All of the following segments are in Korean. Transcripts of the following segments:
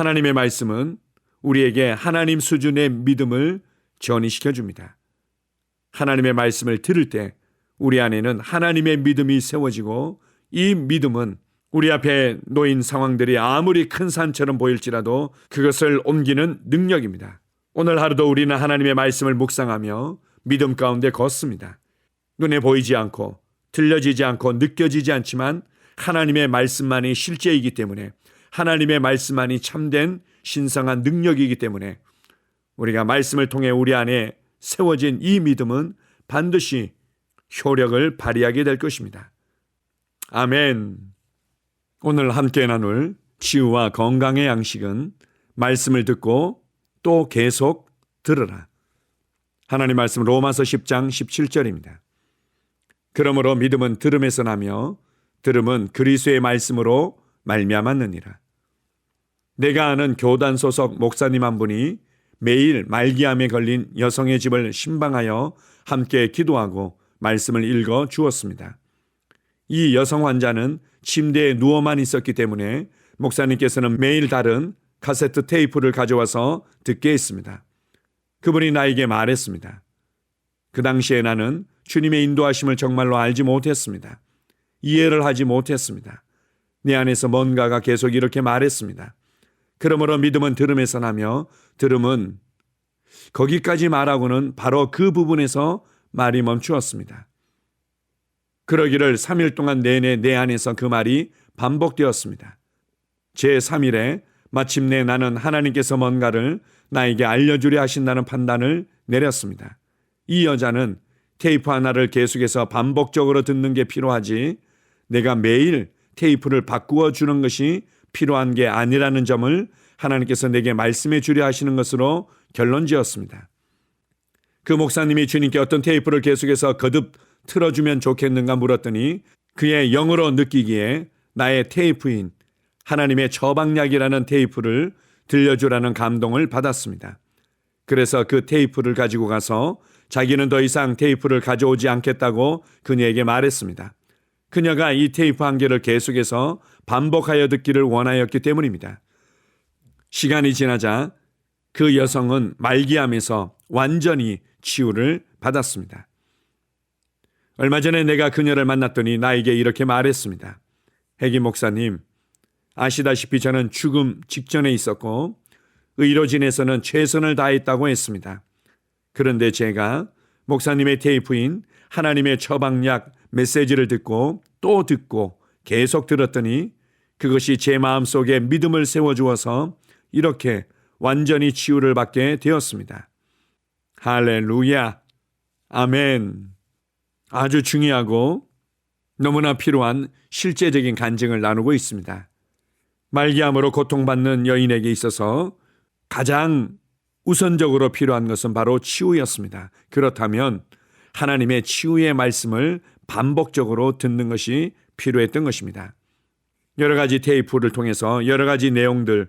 하나님의 말씀은 우리에게 하나님 수준의 믿음을 전이시켜 줍니다. 하나님의 말씀을 들을 때 우리 안에는 하나님의 믿음이 세워지고, 이 믿음은 우리 앞에 놓인 상황들이 아무리 큰 산처럼 보일지라도 그것을 옮기는 능력입니다. 오늘 하루도 우리는 하나님의 말씀을 묵상하며 믿음 가운데 걷습니다. 눈에 보이지 않고 들려지지 않고 느껴지지 않지만 하나님의 말씀만이 실제이기 때문에, 하나님의 말씀만이 참된 신성한 능력이기 때문에 우리가 말씀을 통해 우리 안에 세워진 이 믿음은 반드시 효력을 발휘하게 될 것입니다. 아멘. 오늘 함께 나눌 치유와 건강의 양식은 말씀을 듣고 또 계속 들으라. 하나님 말씀 로마서 10장 17절입니다. 그러므로 믿음은 들음에서 나며 들음은 그리스도의 말씀으로 말미암았느니라. 내가 아는 교단 소속 목사님 한 분이 매일 말기암에 걸린 여성의 집을 신방하여 함께 기도하고 말씀을 읽어 주었습니다. 이 여성 환자는 침대에 누워만 있었기 때문에 목사님께서는 매일 다른 카세트 테이프를 가져와서 듣게 했습니다. 그분이 나에게 말했습니다. 그 당시에 나는 주님의 인도하심을 정말로 알지 못했습니다. 이해를 하지 못했습니다. 내 안에서 뭔가가 계속 이렇게 말했습니다. 그러므로 믿음은 들음에서 나며 들음은, 거기까지 말하고는 바로 그 부분에서 말이 멈추었습니다. 그러기를 3일 동안 내내 내 안에서 그 말이 반복되었습니다. 제3일에 마침내 나는 하나님께서 뭔가를 나에게 알려주려 하신다는 판단을 내렸습니다. 이 여자는 테이프 하나를 계속해서 반복적으로 듣는 게 필요하지, 내가 매일 테이프를 바꾸어 주는 것이 필요한 게 아니라는 점을 하나님께서 내게 말씀해 주려 하시는 것으로 결론지었습니다. 그 목사님이 주님께 어떤 테이프를 계속해서 거듭 틀어주면 좋겠는가 물었더니 그의 영으로 느끼기에 나의 테이프인 하나님의 처방약이라는 테이프를 들려주라는 감동을 받았습니다. 그래서 그 테이프를 가지고 가서 자기는 더 이상 테이프를 가져오지 않겠다고 그녀에게 말했습니다. 그녀가 이 테이프 한 개를 계속해서 반복하여 듣기를 원하였기 때문입니다. 시간이 지나자 그 여성은 말기암에서 완전히 치유를 받았습니다. 얼마 전에 내가 그녀를 만났더니 나에게 이렇게 말했습니다. 혜기 목사님, 아시다시피 저는 죽음 직전에 있었고 의료진에서는 최선을 다했다고 했습니다. 그런데 제가 목사님의 테이프인 하나님의 처방약 메시지를 듣고 또 듣고 계속 들었더니 그것이 제 마음속에 믿음을 세워주어서 이렇게 완전히 치유를 받게 되었습니다. 할렐루야. 아멘. 아주 중요하고 너무나 필요한 실제적인 간증을 나누고 있습니다. 말기암으로 고통받는 여인에게 있어서 가장 우선적으로 필요한 것은 바로 치유였습니다. 그렇다면 하나님의 치유의 말씀을 반복적으로 듣는 것이 필요했던 것입니다. 여러 가지 테이프를 통해서 여러 가지 내용들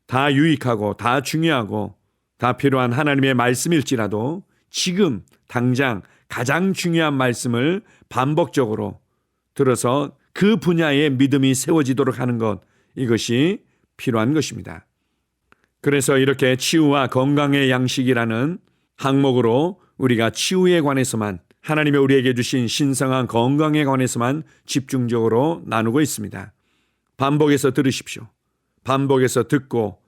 다 유익하고 다 중요하고 다 필요한 하나님의 말씀일지라도 지금 당장 가장 중요한 말씀을 반복적으로 들어서 그 분야의 믿음이 세워지도록 하는 것, 이것이 필요한 것입니다. 그래서 이렇게 치유와 건강의 양식이라는 항목으로 우리가 치유에 관해서만, 하나님이 우리에게 주신 신성한 건강에 관해서만 집중적으로 나누고 있습니다. 반복해서 들으십시오. 반복해서 듣고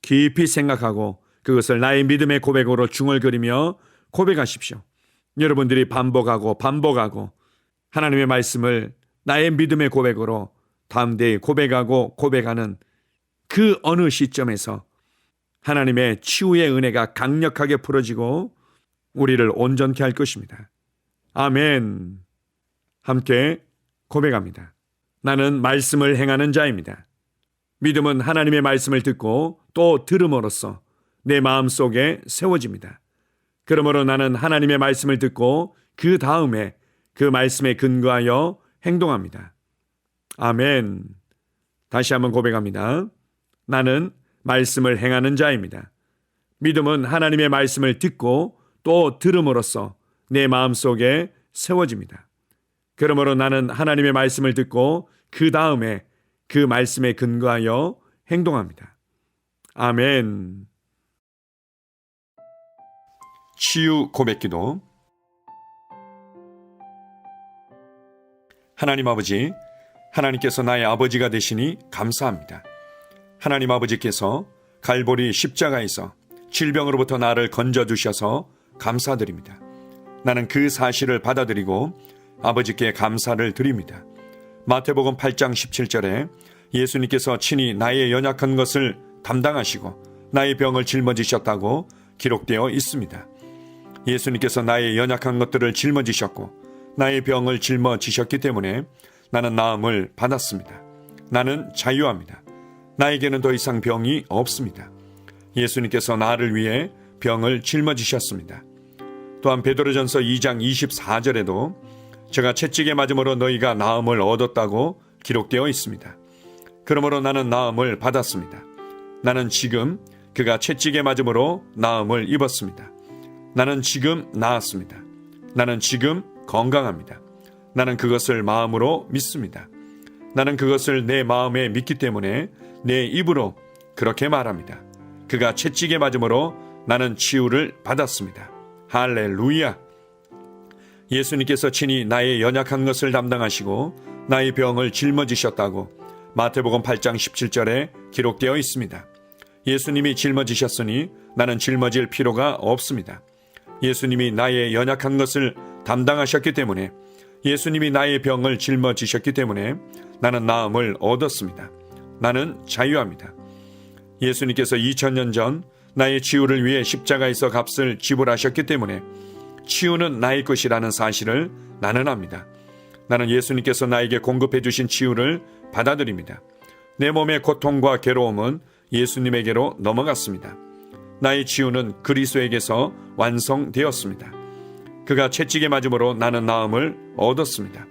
깊이 생각하고 그것을 나의 믿음의 고백으로 중얼거리며 고백하십시오. 여러분들이 반복하고 하나님의 말씀을 나의 믿음의 고백으로 담대히 고백하는 그 어느 시점에서 하나님의 치유의 은혜가 강력하게 풀어지고 우리를 온전케 할 것입니다. 아멘. 함께 고백합니다. 나는 말씀을 행하는 자입니다. 믿음은 하나님의 말씀을 듣고 또 들음으로써 내 마음속에 세워집니다. 그러므로 나는 하나님의 말씀을 듣고 그 다음에 그 말씀에 근거하여 행동합니다. 아멘. 다시 한번 고백합니다. 나는 말씀을 행하는 자입니다. 믿음은 하나님의 말씀을 듣고 또 들음으로써 내 마음속에 세워집니다. 그러므로 나는 하나님의 말씀을 듣고 그 다음에 그 말씀에 근거하여 행동합니다. 아멘. 치유 고백기도. 하나님 아버지, 하나님께서 나의 아버지가 되시니 감사합니다. 하나님 아버지께서 갈보리 십자가에서 질병으로부터 나를 건져주셔서 감사드립니다. 나는 그 사실을 받아들이고 아버지께 감사를 드립니다. 마태복음 8장 17절에 예수님께서 친히 나의 연약한 것을 담당하시고 나의 병을 짊어지셨다고 기록되어 있습니다. 예수님께서 나의 연약한 것들을 짊어지셨고 나의 병을 짊어지셨기 때문에 나는 나음을 받았습니다. 나는 자유합니다. 나에게는 더 이상 병이 없습니다. 예수님께서 나를 위해 병을 짊어지셨습니다. 또한 베드로전서 2장 24절에도 제가 채찍에 맞음으로 너희가 나음을 얻었다고 기록되어 있습니다. 그러므로 나는 나음을 받았습니다. 나는 지금 그가 채찍에 맞음으로 나음을 입었습니다. 나는 지금 나았습니다. 나는 지금 건강합니다. 나는 그것을 마음으로 믿습니다. 나는 그것을 내 마음에 믿기 때문에 내 입으로 그렇게 말합니다. 그가 채찍에 맞음으로 나는 치유를 받았습니다. 할렐루야! 예수님께서 친히 나의 연약한 것을 담당하시고 나의 병을 짊어지셨다고 마태복음 8장 17절에 기록되어 있습니다. 예수님이 짊어지셨으니 나는 짊어질 필요가 없습니다. 예수님이 나의 연약한 것을 담당하셨기 때문에, 예수님이 나의 병을 짊어지셨기 때문에 나는 나음을 얻었습니다. 나는 자유합니다. 예수님께서 2000년 전 나의 치유를 위해 십자가에서 값을 지불하셨기 때문에 치유는 나의 것이라는 사실을 나는 압니다. 나는 예수님께서 나에게 공급해 주신 치유를 받아들입니다. 내 몸의 고통과 괴로움은 예수님에게로 넘어갔습니다. 나의 치유는 그리스도에게서 완성되었습니다. 그가 채찍에 맞음으로 나는 나음을 얻었습니다.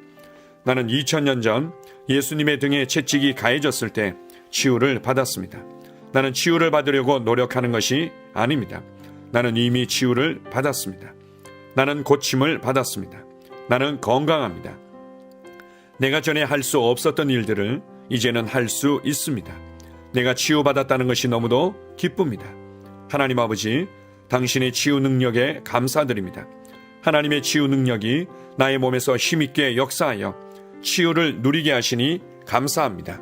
나는 2000년 전 예수님의 등에 채찍이 가해졌을 때 치유를 받았습니다. 나는 치유를 받으려고 노력하는 것이 아닙니다. 나는 이미 치유를 받았습니다. 나는 고침을 받았습니다. 나는 건강합니다. 내가 전에 할 수 없었던 일들을 이제는 할 수 있습니다. 내가 치유받았다는 것이 너무도 기쁩니다. 하나님 아버지, 당신의 치유 능력에 감사드립니다. 하나님의 치유 능력이 나의 몸에서 힘있게 역사하여 치유를 누리게 하시니 감사합니다.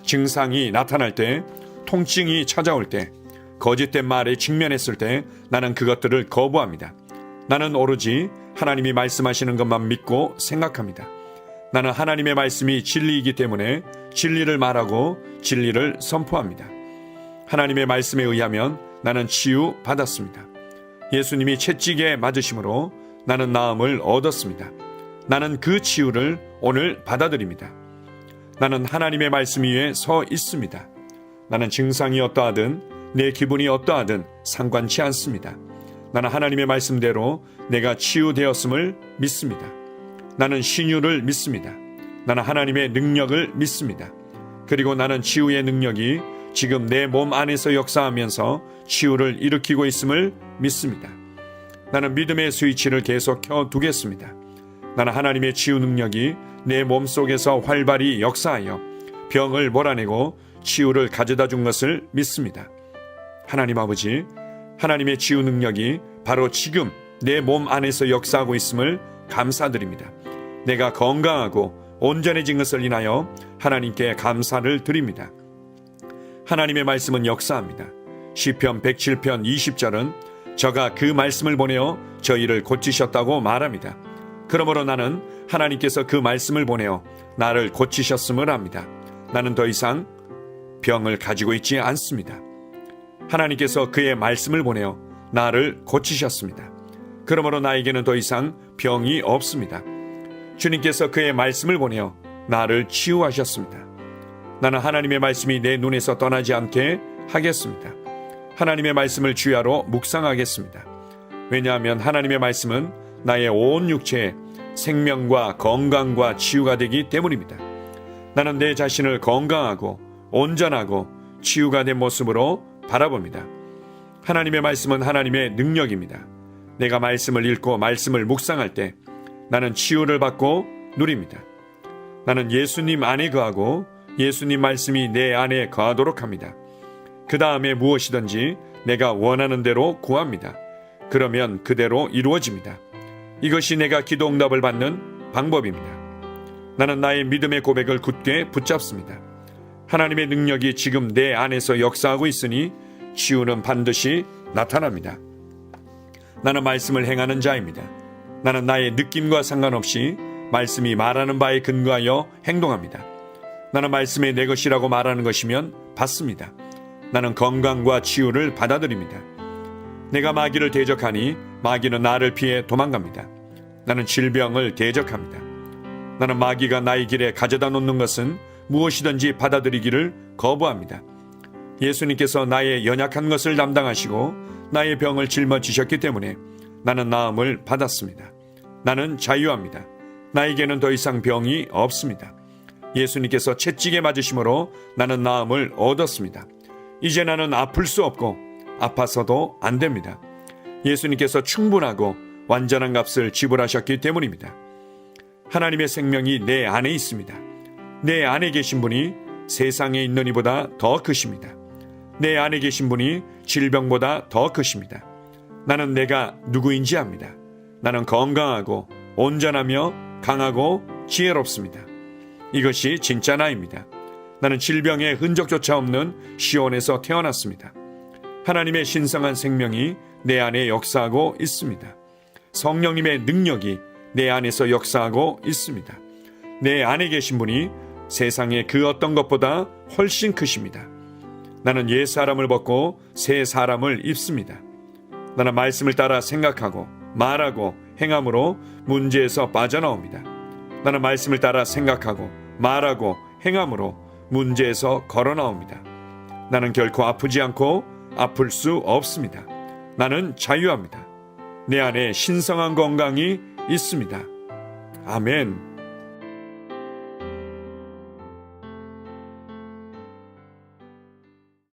증상이 나타날 때, 통증이 찾아올 때, 거짓된 말에 직면했을 때 나는 그것들을 거부합니다. 나는 오로지 하나님이 말씀하시는 것만 믿고 생각합니다. 나는 하나님의 말씀이 진리이기 때문에 진리를 말하고 진리를 선포합니다. 하나님의 말씀에 의하면 나는 치유 받았습니다. 예수님이 채찍에 맞으심으로 나는 나음을 얻었습니다. 나는 그 치유를 오늘 받아들입니다. 나는 하나님의 말씀 위에 서 있습니다. 나는 증상이 어떠하든 내 기분이 어떠하든 상관치 않습니다. 나는 하나님의 말씀대로 내가 치유되었음을 믿습니다. 나는 신유를 믿습니다. 나는 하나님의 능력을 믿습니다. 그리고 나는 치유의 능력이 지금 내 몸 안에서 역사하면서 치유를 일으키고 있음을 믿습니다. 나는 믿음의 스위치를 계속 켜두겠습니다. 나는 하나님의 치유 능력이 내 몸 속에서 활발히 역사하여 병을 몰아내고 치유를 가져다 준 것을 믿습니다. 하나님 아버지, 하나님의 치유 능력이 바로 지금 내 몸 안에서 역사하고 있음을 감사드립니다. 내가 건강하고 온전해진 것을 인하여 하나님께 감사를 드립니다. 하나님의 말씀은 역사합니다. 시편 107편 20절은 저가 그 말씀을 보내어 저희를 고치셨다고 말합니다. 그러므로 나는 하나님께서 그 말씀을 보내어 나를 고치셨음을 압니다. 나는 더 이상 병을 가지고 있지 않습니다. 하나님께서 그의 말씀을 보내어 나를 고치셨습니다. 그러므로 나에게는 더 이상 병이 없습니다. 주님께서 그의 말씀을 보내어 나를 치유하셨습니다. 나는 하나님의 말씀이 내 눈에서 떠나지 않게 하겠습니다. 하나님의 말씀을 주야로 묵상하겠습니다. 왜냐하면 하나님의 말씀은 나의 온 육체에 생명과 건강과 치유가 되기 때문입니다. 나는 내 자신을 건강하고 온전하고 치유가 된 모습으로 바라봅니다. 하나님의 말씀은 하나님의 능력입니다. 내가 말씀을 읽고 말씀을 묵상할 때 나는 치유를 받고 누립니다. 나는 예수님 안에 거하고 예수님 말씀이 내 안에 거하도록 합니다. 그 다음에 무엇이든지 내가 원하는 대로 구합니다. 그러면 그대로 이루어집니다. 이것이 내가 기도 응답을 받는 방법입니다. 나는 나의 믿음의 고백을 굳게 붙잡습니다. 하나님의 능력이 지금 내 안에서 역사하고 있으니 치유는 반드시 나타납니다. 나는 말씀을 행하는 자입니다. 나는 나의 느낌과 상관없이 말씀이 말하는 바에 근거하여 행동합니다. 나는 말씀이 내 것이라고 말하는 것이면 받습니다. 나는 건강과 치유를 받아들입니다. 내가 마귀를 대적하니 마귀는 나를 피해 도망갑니다. 나는 질병을 대적합니다. 나는 마귀가 나의 길에 가져다 놓는 것은 무엇이든지 받아들이기를 거부합니다. 예수님께서 나의 연약한 것을 담당하시고 나의 병을 짊어지셨기 때문에 나는 나음을 받았습니다. 나는 자유합니다. 나에게는 더 이상 병이 없습니다. 예수님께서 채찍에 맞으심으로 나는 나음을 얻었습니다. 이제 나는 아플 수 없고 아파서도 안 됩니다. 예수님께서 충분하고 완전한 값을 지불하셨기 때문입니다. 하나님의 생명이 내 안에 있습니다. 내 안에 계신 분이 세상에 있는 이보다 더 크십니다. 내 안에 계신 분이 질병보다 더 크십니다. 나는 내가 누구인지 압니다. 나는 건강하고 온전하며 강하고 지혜롭습니다. 이것이 진짜 나입니다. 나는 질병의 흔적조차 없는 시온에서 태어났습니다. 하나님의 신성한 생명이 내 안에 역사하고 있습니다. 성령님의 능력이 내 안에서 역사하고 있습니다. 내 안에 계신 분이 세상의 그 어떤 것보다 훨씬 크십니다. 나는 옛 사람을 벗고 새 사람을 입습니다. 나는 말씀을 따라 생각하고 말하고 행함으로 문제에서 빠져나옵니다. 나는 말씀을 따라 생각하고 말하고 행함으로 문제에서 걸어나옵니다. 나는 결코 아프지 않고 아플 수 없습니다. 나는 자유합니다. 내 안에 신성한 건강이 있습니다. 아멘.